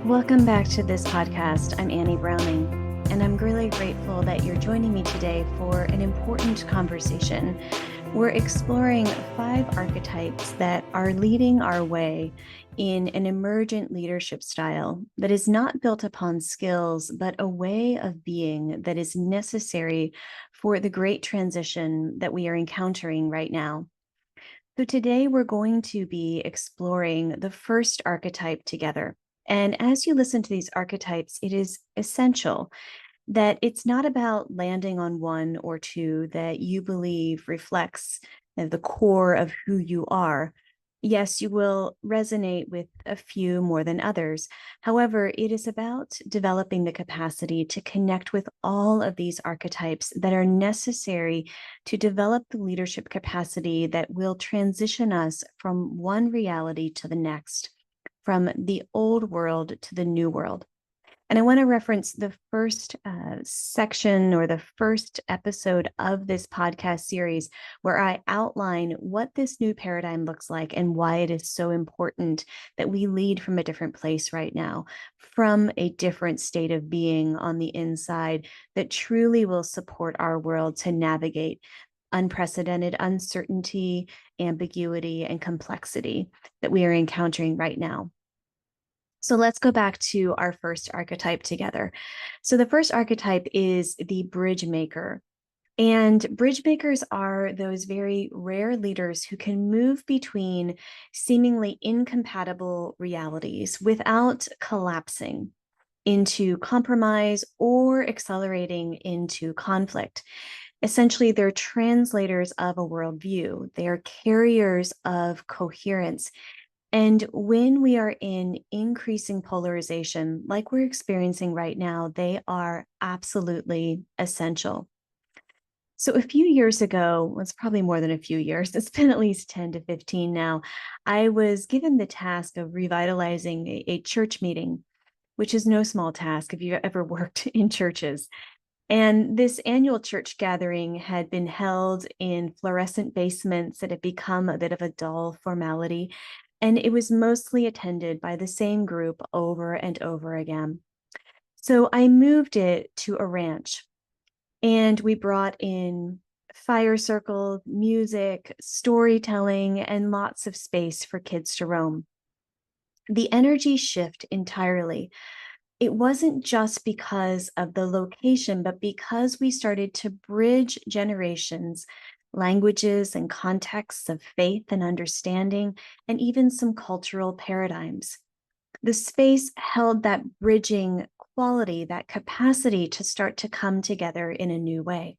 Welcome back to this podcast. I'm Annie Browning, and I'm really grateful that you're joining me today for an important conversation. We're exploring 5 archetypes that are leading our way in an emergent leadership style that is not built upon skills, but a way of being that is necessary for the great transition that we are encountering right now. So today we're going to be exploring the first archetype together. And as you listen to these archetypes, it is essential that it's not about landing on one or two that you believe reflects the core of who you are. Yes, you will resonate with a few more than others. However, it is about developing the capacity to connect with all of these archetypes that are necessary to develop the leadership capacity that will transition us from one reality to the next, from the old world to the new world. And I want to reference the first section or the first episode of this podcast series where I outline what this new paradigm looks like and why it is so important that we lead from a different place right now, from a different state of being on the inside that truly will support our world to navigate unprecedented uncertainty, ambiguity, and complexity that we are encountering right now. So let's go back to our first archetype together. So the first archetype is the bridge maker. And bridge makers are those very rare leaders who can move between seemingly incompatible realities without collapsing into compromise or accelerating into conflict. Essentially, they're translators of a worldview. They are carriers of coherence. And when we are in increasing polarization, like we're experiencing right now, they are absolutely essential. So a few years ago, well, it's probably more than a few years, it's been at least 10 to 15 now, I was given the task of revitalizing a church meeting, which is no small task if you've ever worked in churches. And this annual church gathering had been held in fluorescent basements that had become a bit of a dull formality. And it was mostly attended by the same group over and over again. So I moved it to a ranch, and we brought in fire circle, music, storytelling, and lots of space for kids to roam. The energy shift entirely. It wasn't just because of the location, but because we started to bridge generations, languages, and contexts of faith and understanding, and even some cultural paradigms. The space held that bridging quality, that capacity to start to come together in a new way.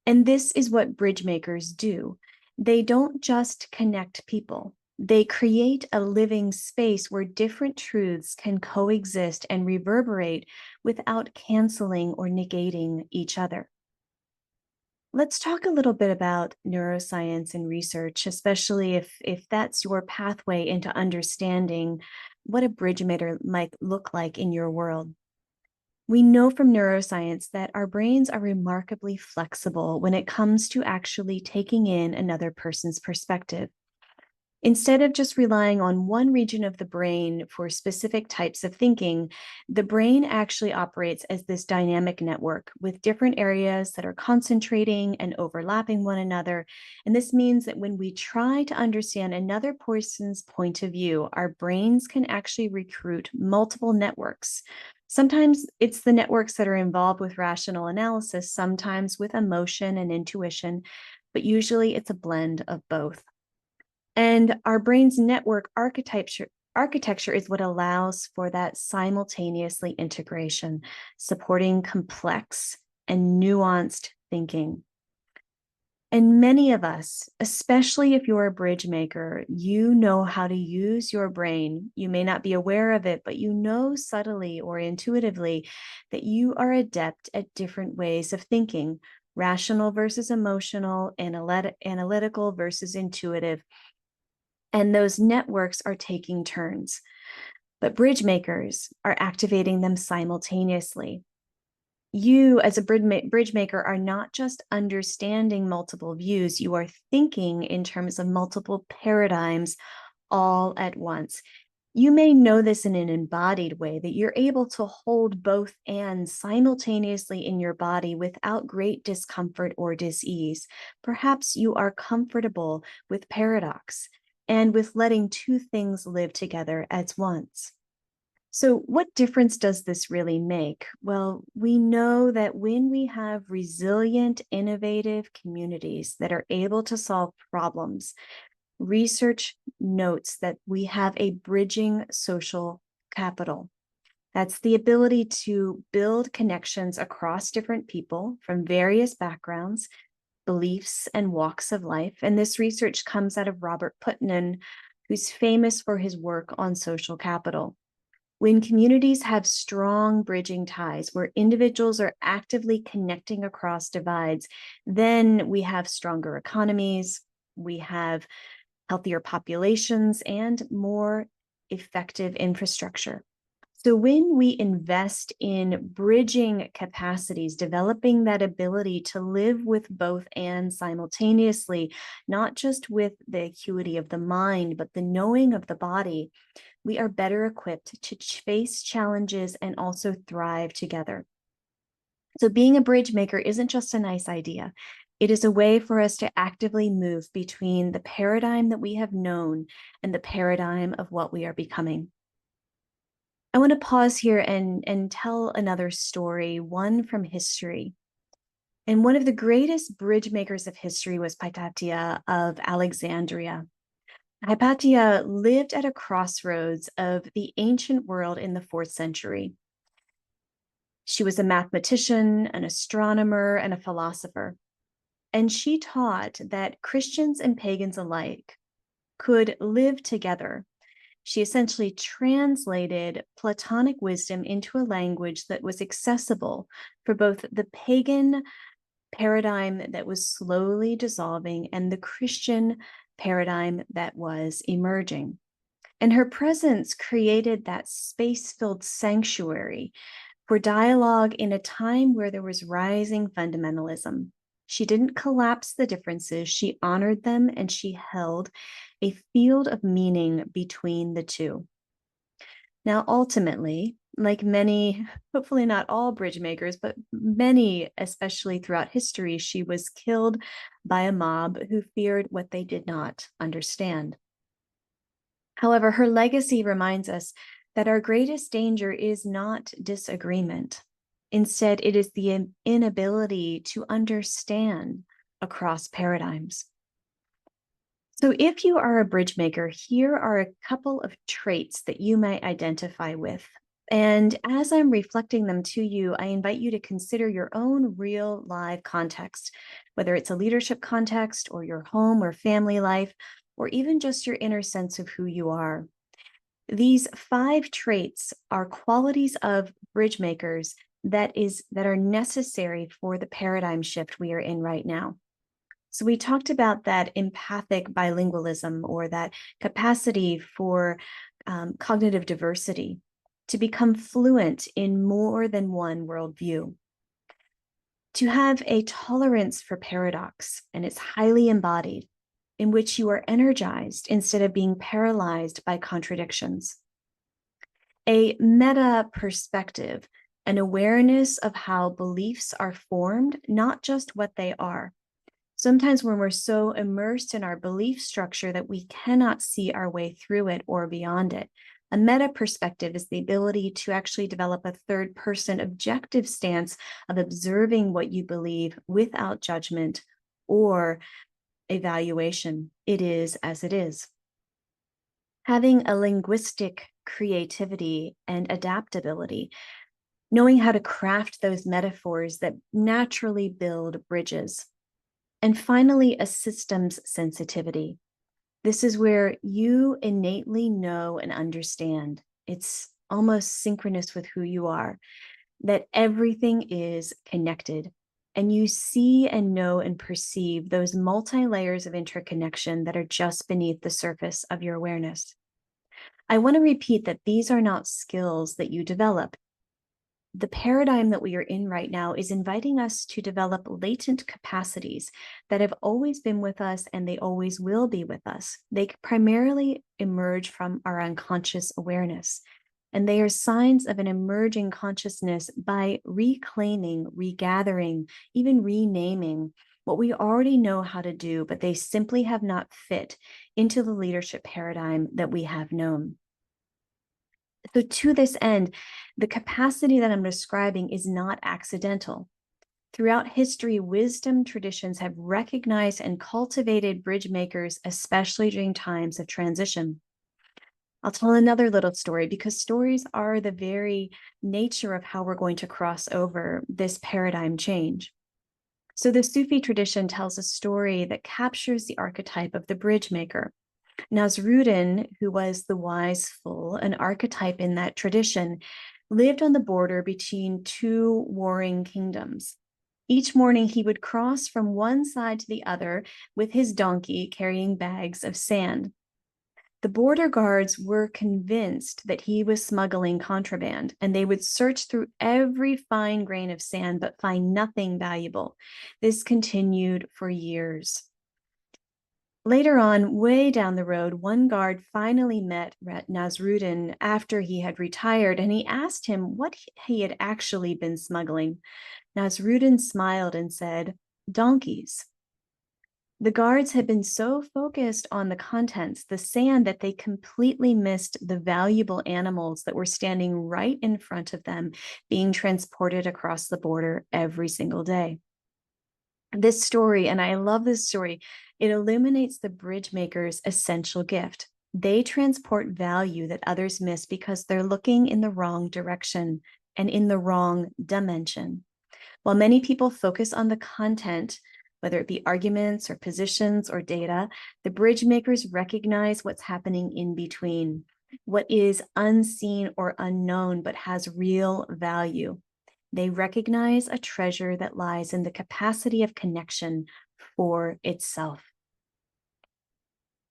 And this is what bridge makers do. They don't just connect people. They create a living space where different truths can coexist and reverberate without canceling or negating each other. Let's talk a little bit about neuroscience and research, especially if that's your pathway into understanding what a bridge maker might look like in your world. We know from neuroscience that our brains are remarkably flexible when it comes to actually taking in another person's perspective. Instead of just relying on one region of the brain for specific types of thinking, the brain actually operates as this dynamic network with different areas that are concentrating and overlapping one another. And this means that when we try to understand another person's point of view, our brains can actually recruit multiple networks. Sometimes it's the networks that are involved with rational analysis, sometimes with emotion and intuition, but usually it's a blend of both. And our brain's network architecture is what allows for that simultaneously integration, supporting complex and nuanced thinking. And many of us, especially if you're a bridge maker, you know how to use your brain. You may not be aware of it, but you know subtly or intuitively that you are adept at different ways of thinking, rational versus emotional, analytical versus intuitive. And those networks are taking turns. But bridge makers are activating them simultaneously. You, as a bridge maker, are not just understanding multiple views, you are thinking in terms of multiple paradigms all at once. You may know this in an embodied way, that you're able to hold both and simultaneously in your body without great discomfort or dis-ease. Perhaps you are comfortable with paradox and with letting two things live together at once. So, what difference does this really make? Well, we know that when we have resilient, innovative communities that are able to solve problems, research notes that we have a bridging social capital. That's the ability to build connections across different people from various backgrounds, beliefs, and walks of life. And this research comes out of Robert Putnam, who's famous for his work on social capital. When communities have strong bridging ties where individuals are actively connecting across divides, then we have stronger economies, we have healthier populations, and more effective infrastructure. So when we invest in bridging capacities, developing that ability to live with both and simultaneously, not just with the acuity of the mind, but the knowing of the body, we are better equipped to face challenges and also thrive together. So being a bridge maker isn't just a nice idea. It is a way for us to actively move between the paradigm that we have known and the paradigm of what we are becoming. I want to pause here and tell another story, one from history. And one of the greatest bridge makers of history was Hypatia of Alexandria. Hypatia lived at a crossroads of the ancient world in the 4th century. She was a mathematician, an astronomer, and a philosopher. And she taught that Christians and pagans alike could live together. She essentially translated Platonic wisdom into a language that was accessible for both the pagan paradigm that was slowly dissolving and the Christian paradigm that was emerging. And her presence created that space-filled sanctuary for dialogue in a time where there was rising fundamentalism. She didn't collapse the differences, she honored them, and she held a field of meaning between the two. Now, ultimately, like many, hopefully not all bridge makers, but many, especially throughout history, she was killed by a mob who feared what they did not understand. However, her legacy reminds us that our greatest danger is not disagreement. Instead, it is the inability to understand across paradigms. So if you are a bridge maker, here are a couple of traits that you might identify with. And as I'm reflecting them to you, I invite you to consider your own real live context, whether it's a leadership context or your home or family life, or even just your inner sense of who you are. These 5 traits are qualities of bridge makers that are necessary for the paradigm shift we are in right now. So we talked about that empathic bilingualism, or that capacity for cognitive diversity, to become fluent in more than one worldview, to have a tolerance for paradox, and it's highly embodied, in which you are energized instead of being paralyzed by contradictions. A meta perspective, an awareness of how beliefs are formed, not just what they are. Sometimes when we're so immersed in our belief structure that we cannot see our way through it or beyond it. A meta perspective is the ability to actually develop a third person objective stance of observing what you believe without judgment or evaluation. It is as it is. Having a linguistic creativity and adaptability, knowing how to craft those metaphors that naturally build bridges. And finally, a systems sensitivity. This is where you innately know and understand. It's almost synchronous with who you are, that everything is connected. And you see and know and perceive those multi-layers of interconnection that are just beneath the surface of your awareness. I want to repeat that these are not skills that you develop. The paradigm that we are in right now is inviting us to develop latent capacities that have always been with us and they always will be with us. They primarily emerge from our unconscious awareness, and they are signs of an emerging consciousness by reclaiming, regathering, even renaming what we already know how to do, but they simply have not fit into the leadership paradigm that we have known. So to this end, the capacity that I'm describing is not accidental. Throughout history, wisdom traditions have recognized and cultivated bridge makers, especially during times of transition. I'll tell another little story because stories are the very nature of how we're going to cross over this paradigm change. So the Sufi tradition tells a story that captures the archetype of the bridge maker. Nasruddin, who was the wise fool, an archetype in that tradition, lived on the border between two warring kingdoms. Each morning, he would cross from one side to the other with his donkey carrying bags of sand. The border guards were convinced that he was smuggling contraband, and they would search through every fine grain of sand but find nothing valuable. This continued for years. Later on, way down the road, one guard finally met Nasruddin after he had retired, and he asked him what he had actually been smuggling. Nasruddin smiled and said, "Donkeys." The guards had been so focused on the contents, the sand, that they completely missed the valuable animals that were standing right in front of them, being transported across the border every single day. This story, and I love this story, it illuminates the bridge maker's essential gift. They transport value that others miss because they're looking in the wrong direction and in the wrong dimension. While many people focus on the content, whether it be arguments or positions or data, the bridge makers recognize what's happening in between, what is unseen or unknown but has real value. They recognize a treasure that lies in the capacity of connection for itself.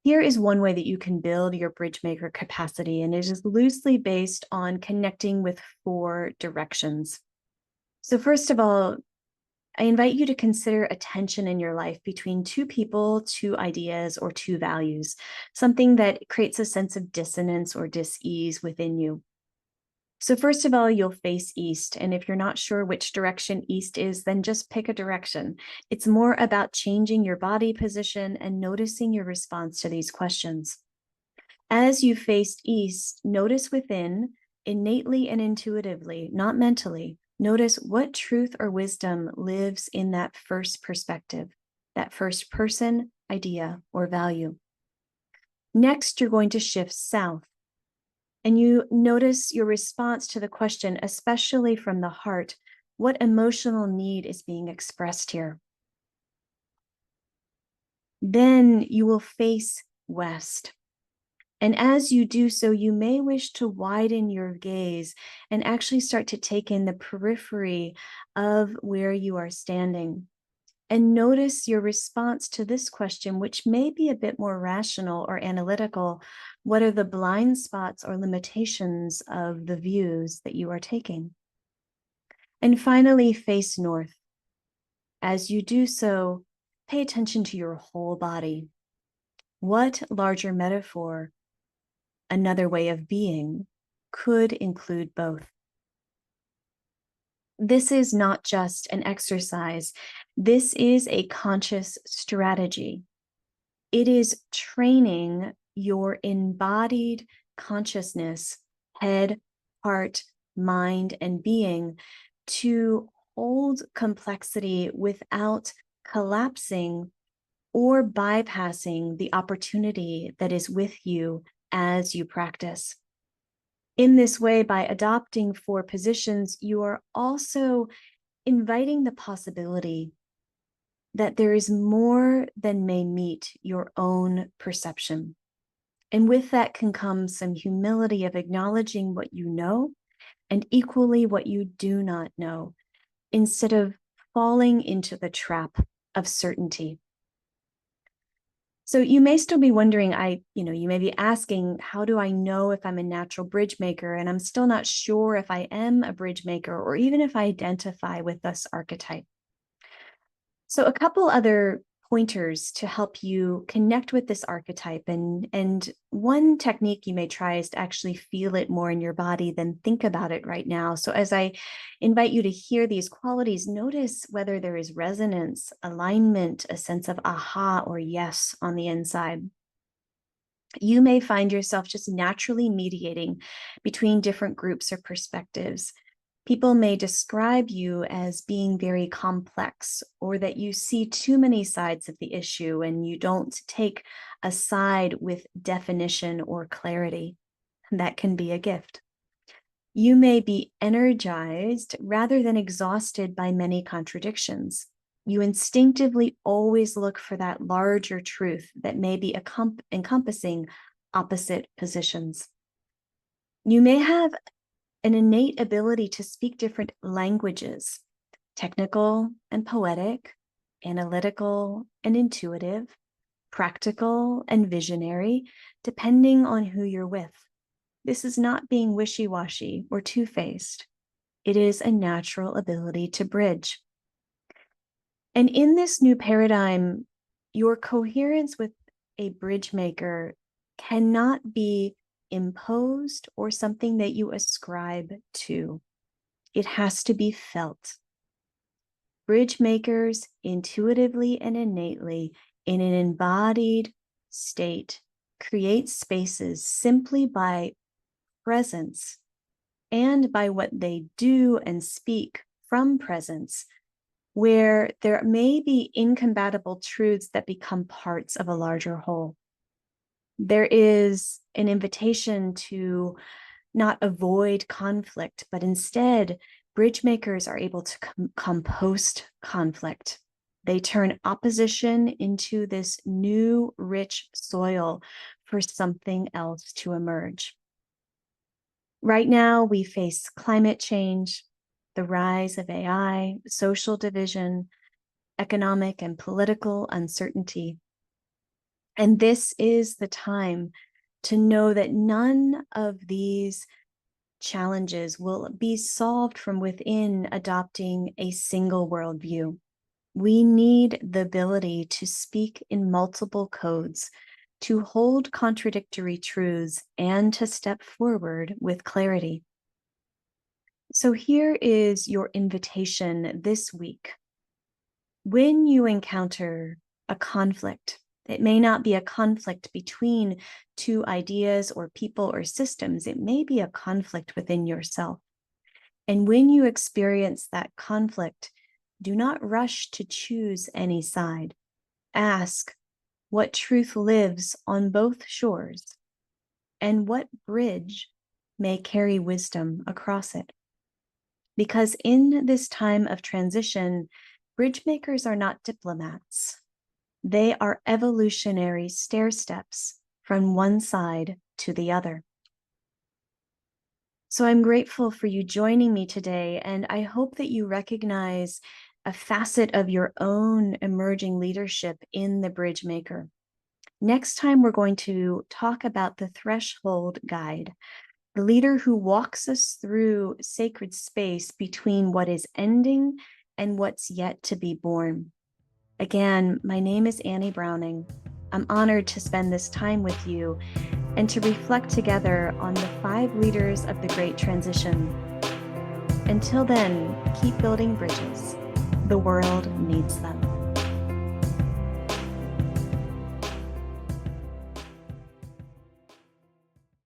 Here is one way that you can build your bridge maker capacity, and it is loosely based on connecting with 4 directions. So first of all, I invite you to consider a tension in your life between 2 people, 2 ideas, or 2 values, something that creates a sense of dissonance or dis-ease within you. So first of all, you'll face east. And if you're not sure which direction east is, then just pick a direction. It's more about changing your body position and noticing your response to these questions. As you face east, notice within, innately and intuitively, not mentally, notice what truth or wisdom lives in that first perspective, that first person, idea, or value. Next, you're going to shift south. And you notice your response to the question, especially from the heart, what emotional need is being expressed here? Then you will face west. And as you do so, you may wish to widen your gaze and actually start to take in the periphery of where you are standing. And notice your response to this question, which may be a bit more rational or analytical. What are the blind spots or limitations of the views that you are taking? And finally, face north. As you do so, pay attention to your whole body. What larger metaphor, another way of being, could include both? This is not just an exercise. This is a conscious strategy. It is training your embodied consciousness, head, heart, mind, and being to hold complexity without collapsing or bypassing the opportunity that is with you as you practice. In this way, by adopting 4 positions, you are also inviting the possibility that there is more than may meet your own perception. And with that can come some humility of acknowledging what you know and equally what you do not know, instead of falling into the trap of certainty. So you may still be wondering, you may be asking, how do I know if I'm a natural bridge maker? And I'm still not sure if I am a bridge maker or even if I identify with this archetype. So a couple other pointers to help you connect with this archetype. And one technique you may try is to actually feel it more in your body than think about it right now. So as I invite you to hear these qualities, notice whether there is resonance, alignment, a sense of aha or yes on the inside. You may find yourself just naturally mediating between different groups or perspectives. People may describe you as being very complex, or that you see too many sides of the issue and you don't take a side with definition or clarity. That can be a gift. You may be energized rather than exhausted by many contradictions. You instinctively always look for that larger truth that may be encompassing opposite positions. You may have an innate ability to speak different languages, technical and poetic, analytical and intuitive, practical and visionary, depending on who you're with. This is not being wishy-washy or two-faced. It is a natural ability to bridge. And in this new paradigm, your coherence with a bridge maker cannot be imposed or something that you ascribe to. It has to be felt. Bridge makers intuitively and innately, in an embodied state, create spaces simply by presence and by what they do and speak from presence, where there may be incompatible truths that become parts of a larger whole. There is an invitation to not avoid conflict, but instead, bridge makers are able to compost conflict. They turn opposition into this new, rich soil for something else to emerge. Right now, we face climate change, the rise of AI, social division, economic and political uncertainty. And this is the time to know that none of these challenges will be solved from within adopting a single worldview. We need the ability to speak in multiple codes, to hold contradictory truths, and to step forward with clarity. So here is your invitation this week. When you encounter a conflict, it may not be a conflict between two ideas or people or systems. It may be a conflict within yourself. And when you experience that conflict, do not rush to choose any side. Ask what truth lives on both shores and what bridge may carry wisdom across it. Because in this time of transition, bridge makers are not diplomats. They are evolutionary stair steps from one side to the other. So I'm grateful for you joining me today, and I hope that you recognize a facet of your own emerging leadership in the bridge maker. Next time, we're going to talk about the threshold guide, the leader who walks us through sacred space between what is ending and what's yet to be born. Again, my name is Annie Browning. I'm honored to spend this time with you and to reflect together on the 5 leaders of the Great Transition. Until then, keep building bridges. The world needs them.